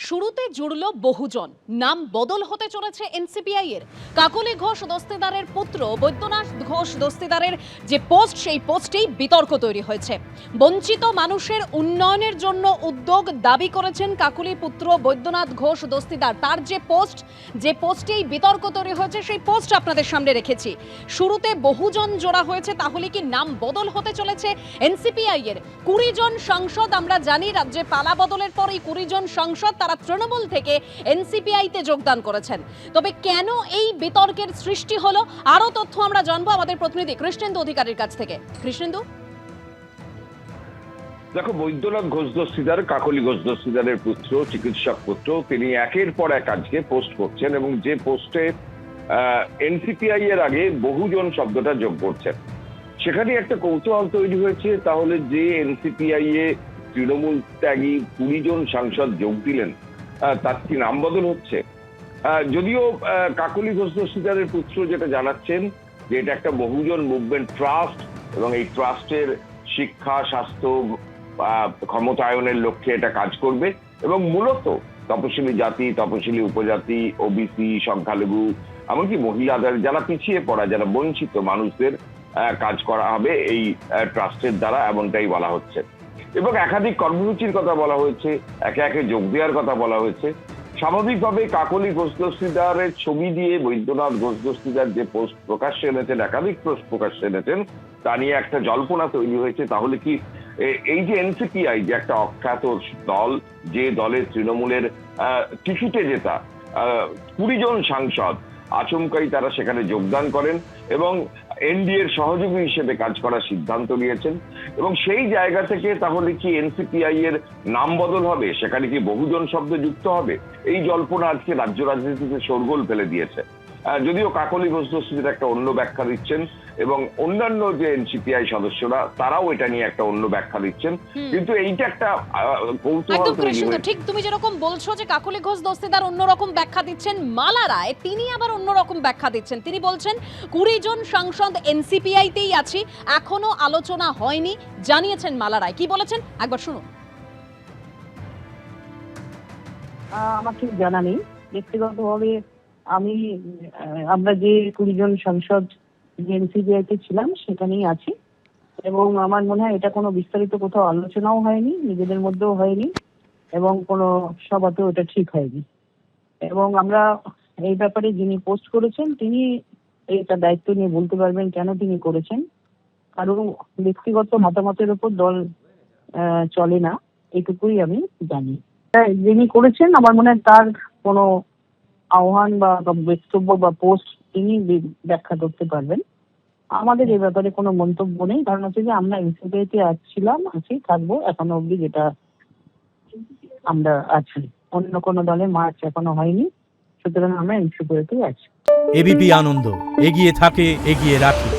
শুরুতে জুড়ল বহুজন, নাম বদল হতে চলেছে এনসিপিআই এর। কাকলি ঘোষ দস্তিদারের পুত্র বৈদ্যনাথ ঘোষ দস্তিদারের যে পোস্ট, সেই পোস্টেই বিতর্ক তৈরি হয়েছে। বঞ্চিত মানুষের উন্নয়নের জন্য উদ্যোগ দাবি করেছেন কাকলি পুত্র বৈদ্যনাথ ঘোষ দস্তিদার। তার যে পোস্টেই বিতর্ক তৈরি হয়েছে, সেই পোস্ট আপনাদের সামনে রেখেছি। শুরুতে বহুজন জোড়া হয়েছে, তাহলে কি নাম বদল হতে চলেছে এনসিপিআই এর? 20 জন সাংসদ, আমরা জানি রাজ্যে পালা বদলের পর এই 20 জন সাংসদ তারা তৃণমূল থেকে এনসিপিআই তে যোগদান করেছেন। তবে কেন এই বিতর্কের সৃষ্টি হলো, আরো তথ্য আমরা জানবো আমাদের প্রতিনিধি কৃষ্ণেন্দু অধিকারীর কাছ থেকে। কৃষ্ণেন্দু, দেখো, বৈদ্যনাথ ঘোষ দস্তিদার কাকলি ঘোষ দস্তিদারের পুত্র, চিকিৎসক পুত্র, তিনি একের পর এক আজকে পোস্ট করছেন এবং যে পোস্টে এনসিপিআই এর আগে বহুজন শব্দটা যোগ করছেন, সেখানে একটা কৌতূহল তৈরি হয়েছে। তাহলে যে এনসিপিআই এ তৃণমূল ত্যাগী 20 জন সাংসদ যোগ দিলেন, তার কি নাম বদল হচ্ছে? যদিও কাকলি ঘোষ দস্তিদারের পুত্র যেটা জানাচ্ছেন যে এটা একটা বহুজন মুভমেন্ট ট্রাস্ট এবং এই ট্রাস্টের শিক্ষা, স্বাস্থ্য, ক্ষমতায়নের লক্ষ্যে এটা কাজ করবে এবং মূলত তপশিলি জাতি, তপশিলি উপজাতি, ওবিসি, সংখ্যালঘু, এমনকি মহিলাদের, যারা পিছিয়ে পড়া, যারা বঞ্চিত মানুষদের কাজ করা হবে এই ট্রাস্টের দ্বারা, এমনটাই বলা হচ্ছে। এবং একাধিক কর্মসূচির কথা বলা হয়েছে, একে একে যোগ দেওয়ার কথা বলা হয়েছে। স্বাভাবিকভাবে কাকলি ঘোষ দস্তিদারের ছবি দিয়ে বৈদ্যনাথ ঘোষ দস্তিদার যে পোস্ট প্রকাশ্যে এনেছেন, একাধিক পোস্ট প্রকাশ্যে এনেছেন, তা নিয়ে একটা জল্পনা তৈরি হয়েছে। তাহলে কি এই যে এনসিপিআই, যে একটা অখ্যাত দল, যে দলের তৃণমূলের টিকিটে জেতা 20 জন সাংসদ আচমকাই তারা সেখানে যোগদান করেন এবং এনডিএর সহযোগী হিসেবে কাজ করার সিদ্ধান্ত নিয়েছেন, এবং সেই জায়গা থেকে তাহলে কি এনসিপিআই এর নাম বদল হবে, সেখানে কি বহুজন শব্দ যুক্ত হবে, এই জল্পনা আজকে রাজ্য রাজনীতিতে শোরগোল ফেলে দিয়েছে। যদিও কাকলি ঘোষ দস্তিদার একটা অন্য ব্যাখ্যা দিচ্ছেন এবং অন্যান্য যে এনসিপিআই সদস্যরা তারাও এটা নিয়ে একটা অন্য ব্যাখ্যা দিচ্ছেন, কিন্তু এইটা একটা কৌতূহল তৈরি হয়েছে। ঠিক তুমি যেরকম বলছো যে কাকলি ঘোষ দস্তিদার অন্যরকম ব্যাখ্যা দিচ্ছেন, মালা রায় তিনি আবার অন্যরকম ব্যাখ্যা দিচ্ছেন। তিনি বলছেন 20 জন সাংসদ এনসিপিআই তেই আছি, এখনো আলোচনা হয়নি, জানিয়েছেন মালা রায়। কি বলেছেন একবার শুনুন। আমার ঠিক জানা নেই। ব্যক্তিগতভাবে আমরা যে 20 জন সাংসদ এনসিপিআই তে ছিলাম সেখানেই আছি, এবং আমার মনে হয় এটা কোনো বিস্তারিত কোথাও আলোচনাও হয়নি, নিজেদের মধ্যেও হয়নি, এবং কোনো সভাতেও এটা ঠিক হয়নি। এবং আমরা এই ব্যাপারে যিনি পোস্ট করেছেন তিনি এটা দায়িত্ব নিয়ে বলতে পারবেন কেন তিনি করেছেন। কারণ ব্যক্তিগত মতামতের উপর দল চলে না, এটুকুই আমি জানি। যিনি করেছেন আমার মনে হয় তার কোনো আহ্বান বা বক্তব্য বা পোস্ট তিনি ব্যাখ্যা করতে পারবেন। আমাদের এই ব্যাপারে কোনো মন্তব্য নেই, কারণ হচ্ছে যে আমরা এনসিপিআই তে আছি, থাকবো এখনো অব্দি, যেটা আমরা আছি। অন্য কোনো দলে মার্চ এখনো হয়নি, সুতরাং আমরা এনসিপিআই তে আছি। এবিপি আনন্দ এগিয়ে থাকে, এগিয়ে রাখে।